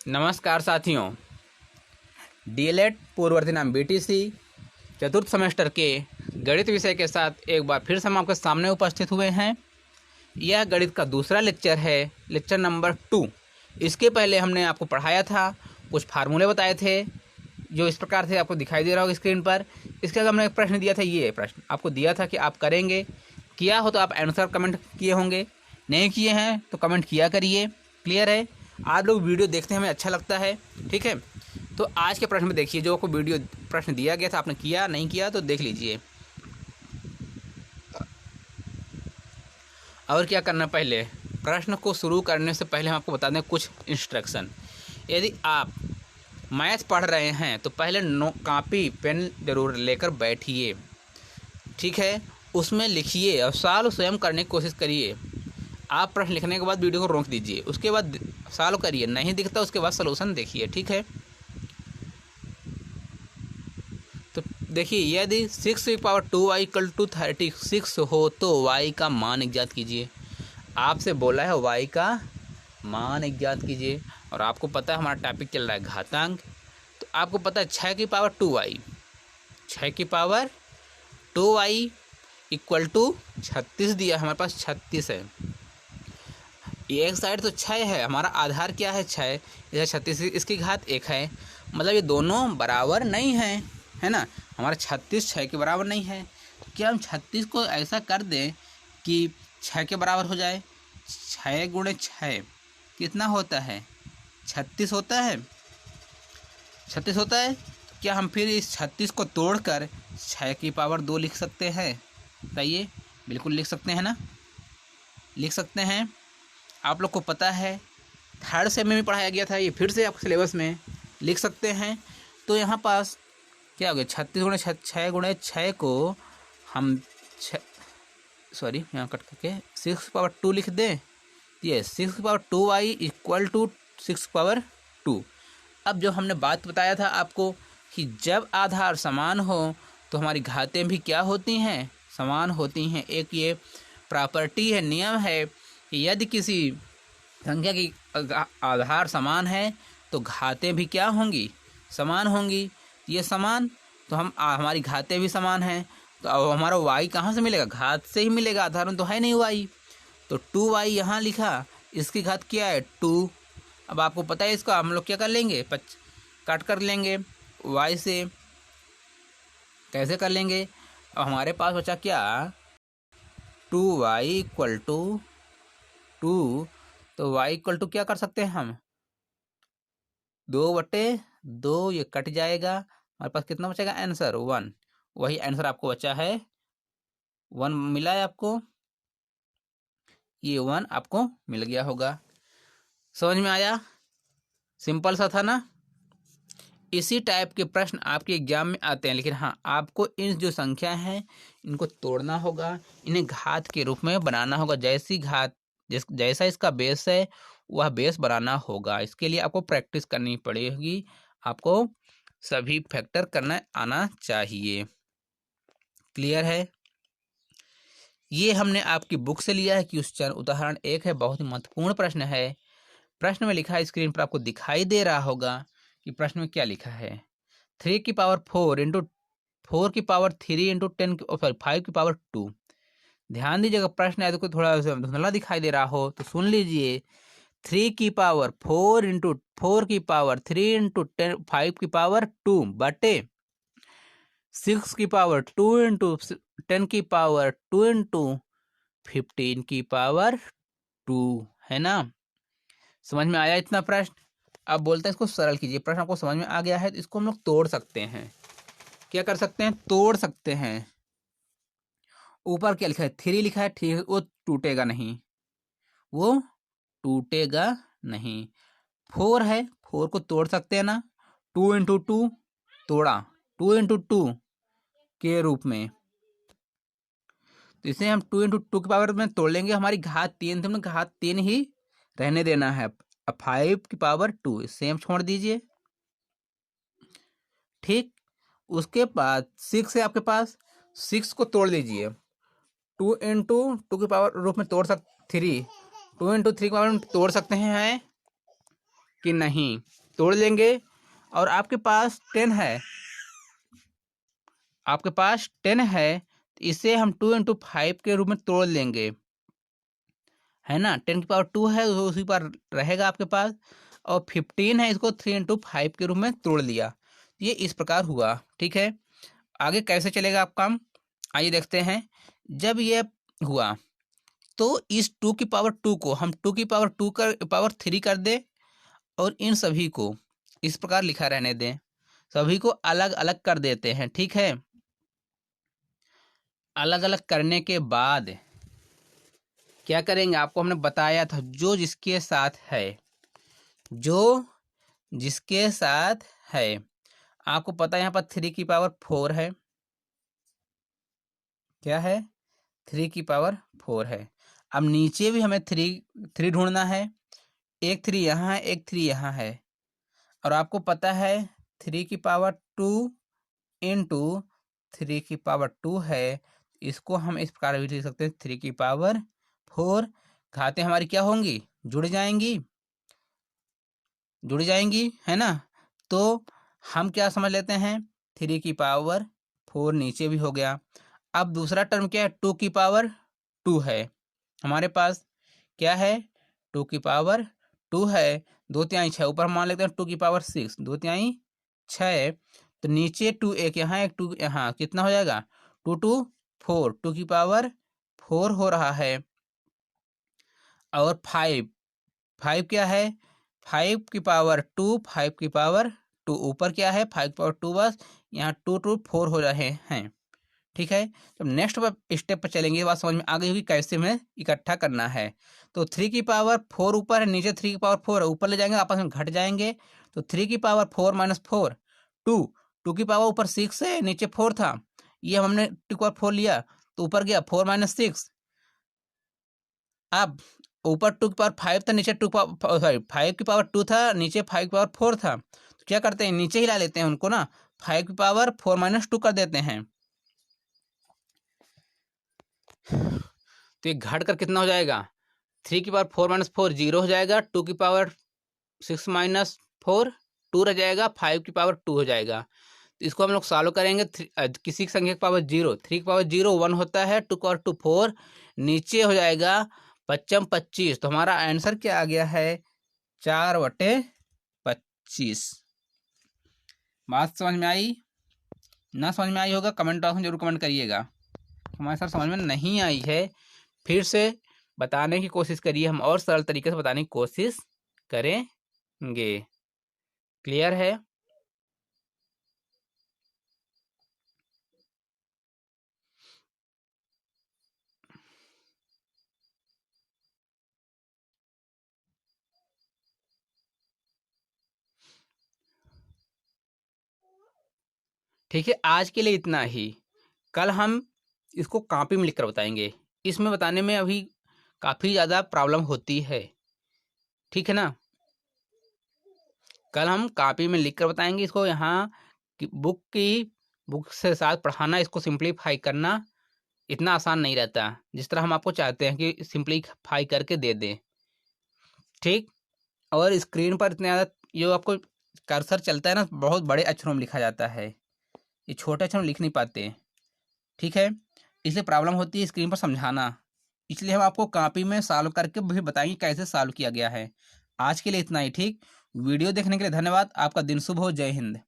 नमस्कार साथियों, डीएलएड पूर्ववर्ती नाम बीटीसी चतुर्थ सेमेस्टर के गणित विषय के साथ एक बार फिर से हम आपके सामने उपस्थित हुए हैं। यह गणित का दूसरा लेक्चर है, लेक्चर नंबर 2। इसके पहले हमने आपको पढ़ाया था, कुछ फार्मूले बताए थे जो इस प्रकार से आपको दिखाई दे रहा होगा स्क्रीन पर। इसके बाद हमने एक प्रश्न दिया था, ये प्रश्न आपको दिया था कि आप करेंगे, किया हो तो आप आंसर कमेंट किए होंगे, नहीं किए हैं तो कमेंट किया करिए। क्लियर है? आप लोग वीडियो देखते हैं, हमें अच्छा लगता है, ठीक है। तो आज के प्रश्न में देखिए, जो आपको वीडियो प्रश्न दिया गया था, आपने किया नहीं किया तो देख लीजिए। और क्या करना, पहले प्रश्न को शुरू करने से पहले हम आपको बता दें कुछ इंस्ट्रक्शन। यदि आप मैथ पढ़ रहे हैं तो पहले कॉपी पेन जरूर लेकर बैठिए, ठीक है। उसमें लिखिए और सॉल्व स्वयं करने की कोशिश करिए। आप प्रश्न लिखने के बाद वीडियो को रोक दीजिए, उसके बाद सॉल्व करिए, नहीं दिखता उसके बाद सलूशन देखिए, ठीक है। तो देखिए, यदि 6⁻2y = 36 हो तो y का मान ज्ञात कीजिए। आपसे बोला है y का मान ज्ञात कीजिए, और आपको पता है हमारा टॉपिक चल रहा है घातांक। तो आपको पता है 6⁻2y, 6⁻2y = 36 दिया, हमारे पास 36 है। ये एक साइड तो 6 है, हमारा आधार क्या है 6, इधर 36, इसकी घात 1 है। मतलब ये दोनों बराबर नहीं हैं, है ना। हमारा 36 6 के बराबर नहीं है। तो क्या हम 36 को ऐसा कर दें कि 6 के बराबर हो जाए? 6 × 6 कितना होता है? 36 होता है, 36 होता है। तो क्या हम फिर इस 36 को तोड़कर 6⁻2 लिख सकते हैं? बताइए। बिल्कुल लिख सकते हैं ना, लिख सकते हैं। आप लोग को पता है, थर्ड सेम में भी पढ़ाया गया था, ये फिर से आपके सिलेबस में लिख सकते हैं। तो यहाँ पास क्या हो गया, 36 × 6 को हम यहाँ कट करके 6⁻2 लिख दें। ये 6⁻2y = 6⁻2। अब जो हमने बात बताया था आपको कि जब आधार समान हो तो हमारी घातें भी क्या होती हैं? समान होती हैं। एक ये प्रॉपर्टी है, नियम है कि यदि किसी संख्या की आधार समान है तो घातें भी क्या होंगी? समान होंगी। ये समान, तो हमारी घातें भी समान हैं। तो अब हमारा y कहाँ से मिलेगा? घात से ही मिलेगा, आधार में तो है नहीं y। तो 2y यहाँ लिखा, इसकी घात क्या है? 2। अब आपको पता है इसको हम लोग क्या कर लेंगे? काट कर लेंगे y से। कैसे कर लेंगे? अब हमारे पास बचा क्या? 2y = 2। तो y = क्या कर सकते हैं हम? 2/2, ये कट जाएगा, हमारे पास कितना बचेगा? आंसर 1। वही आंसर आपको बचा है 1, मिला है आपको, ये 1 आपको मिल गया होगा। समझ में आया? सिंपल सा था ना। इसी टाइप के प्रश्न आपके एग्जाम में आते हैं, लेकिन हाँ, आपको इन जो संख्या हैं इनको तोड़ना होगा, इन्हें घात के रूप में बनाना होगा। जैसा इसका बेस है वह बेस बनाना होगा। इसके लिए आपको प्रैक्टिस करनी पड़ेगी, आपको सभी फैक्टर करना आना चाहिए। क्लियर है? ये हमने आपकी बुक से लिया है क्वेश्चन, उदाहरण 1 है, बहुत ही महत्वपूर्ण प्रश्न है। प्रश्न में लिखा है, स्क्रीन पर आपको दिखाई दे रहा होगा कि प्रश्न में क्या लिखा है। 3⁴ × 4 × 10 5⁻2। ध्यान दीजिएगा, प्रश्न है तो थोड़ा धुंधला दिखाई दे रहा हो तो सुन लीजिए। 3⁴ × 4 × 3 × 10 5⁻2 बटे 6⁻2 × 10⁻2 × 15⁻2, है ना। समझ में आया इतना प्रश्न? अब बोलते हैं इसको सरल कीजिए। प्रश्न आपको समझ में आ गया है तो इसको हम लोग तोड़ सकते हैं। क्या कर सकते हैं? तोड़ सकते हैं। ऊपर क्या लिखा है? 3 लिखा है, ठीक है, वो टूटेगा नहीं, वो टूटेगा नहीं। 4 है, 4 को तोड़ सकते हैं ना। 2 × 2 तोड़ा, 2 × 2 के रूप में, तो इसे हम 2 × 2 के पावर में तोड़ लेंगे। हमारी घात 3 थी, घात 3 ही रहने देना है। अब 5⁻2 सेम छोड़ दीजिए, ठीक। उसके बाद 6 है आपके पास, 6 को तोड़ लीजिए। 2 × 2 के पावर रूप में तोड़ 3, 2 × 3 के पावर में तोड़ सकते हैं कि नहीं, तोड़ लेंगे। और आपके पास 10 है, आपके पास 10 है, तो इसे हम 2 इंटू 5 के रूप में तोड़ लेंगे, है ना। 10 की पावर 2 है तो उसी पर रहेगा आपके पास, और 15 है, इसको 3 इंटू 5 के रूप में तोड़ लिया। ये इस प्रकार हुआ, ठीक है। आगे कैसे चलेगा आप काम, आइए देखते हैं। जब ये हुआ तो इस 2 की पावर 2 को हम 2 की पावर 2 कर पावर 3 कर दें, और इन सभी को इस प्रकार लिखा रहने दें, सभी को अलग अलग कर देते हैं, ठीक है। अलग अलग करने के बाद क्या करेंगे, आपको हमने बताया था, जो जिसके साथ है, जो जिसके साथ है, आपको पता है यहाँ पर 3 की पावर 4 है, क्या है, 3 की पावर 4 है। अब नीचे भी हमें 3 ढूंढना है, एक 3 यहाँ है, एक 3 यहाँ है, और आपको पता है 3 की पावर 2 इंटू 3 की पावर 2 है। इसको हम इस प्रकार भी लिख सकते हैं, 3 की पावर 4। घातें हमारी क्या होंगी, जुड़ जाएंगी, जुड़ जाएंगी, है ना। तो हम क्या समझ लेते हैं, 3 की पावर 4 नीचे भी हो गया। अब दूसरा टर्म क्या है, 2 की पावर 2 है हमारे पास, क्या है, 2 की पावर 2 है, 2 तिहाई 6, ऊपर मान लेते हैं 2 की पावर 6, 2 तिहाई 6, तो नीचे 2 एक यहाँ, एक 2 यहाँ, कितना हो जाएगा, 2 2 4, 2 की पावर 4 हो रहा है। और 5 क्या है, 5 की पावर 2, 5 की पावर 2, ऊपर क्या है, 5 की पावर 2, बस यहाँ 2 2 4 हो रहे हैं, ठीक है। जब नेक्स्ट स्टेप पर चलेंगे, बात समझ में आ गई होगी कैसे हमें इकट्ठा करना है। तो 3 की पावर 4 ऊपर है, नीचे 3 की पावर 4 है, ऊपर ले जाएंगे, आपस में घट जाएंगे। तो 3 की पावर 4 माइनस 4 2, 2 की पावर ऊपर 6 है, नीचे 4 था, ये हमने 2 की पावर 4 लिया, तो ऊपर गया 4 माइनस 6। अब ऊपर 2 की पावर 5 था, नीचे 2 सॉरी 5 की पावर 2 था, नीचे 5 की पावर 4 था, तो क्या करते हैं, नीचे ही ला लेते हैं उनको ना, 5 की पावर 4 माइनस 2 कर देते हैं। तो ये घट कर कितना हो जाएगा, 3 की पावर 4 माइनस 4 0 हो जाएगा, 2 की पावर 6 माइनस 4 2 रह जाएगा, 5 की पावर 2 हो जाएगा। तो इसको हम लोग सॉल्व करेंगे, किसी की संख्या की पावर 0, 3 की पावर 0 1 होता है, 2 की पावर 2 4, नीचे हो जाएगा 25, तो हमारा आंसर क्या आ गया है, 4/25। बात समझ में आई, ना समझ में आई होगा कमेंट बॉक्स में जरूर कमेंट करिएगा। हमारे साथ समझ में नहीं आई है, फिर से बताने की कोशिश करिए, हम और सरल तरीके से बताने की कोशिश करेंगे। क्लियर है। ठीक है, आज के लिए इतना ही। कल हम इसको कॉपी में लिखकर बताएंगे, इसमें बताने में अभी काफ़ी ज़्यादा प्रॉब्लम होती है, ठीक है ना। कल हम कॉपी में लिखकर बताएंगे इसको, यहाँ बुक से साथ पढ़ाना, इसको सिंप्लीफाई करना इतना आसान नहीं रहता, जिस तरह हम आपको चाहते हैं कि सिंप्लीफाई करके दे दें, ठीक। और स्क्रीन पर इतना ज़्यादा जो आपको कर्सर चलता है ना, बहुत बड़े अक्षरों में लिखा जाता है, ये छोटे अक्षरों में लिख नहीं पाते, ठीक है। इसलिए प्रॉब्लम होती है स्क्रीन पर समझाना, इसलिए हम आपको कॉपी में सॉल्व करके भी बताएंगे कैसे सॉल्व किया गया है। आज के लिए इतना ही, ठीक। वीडियो देखने के लिए धन्यवाद, आपका दिन शुभ हो, जय हिंद।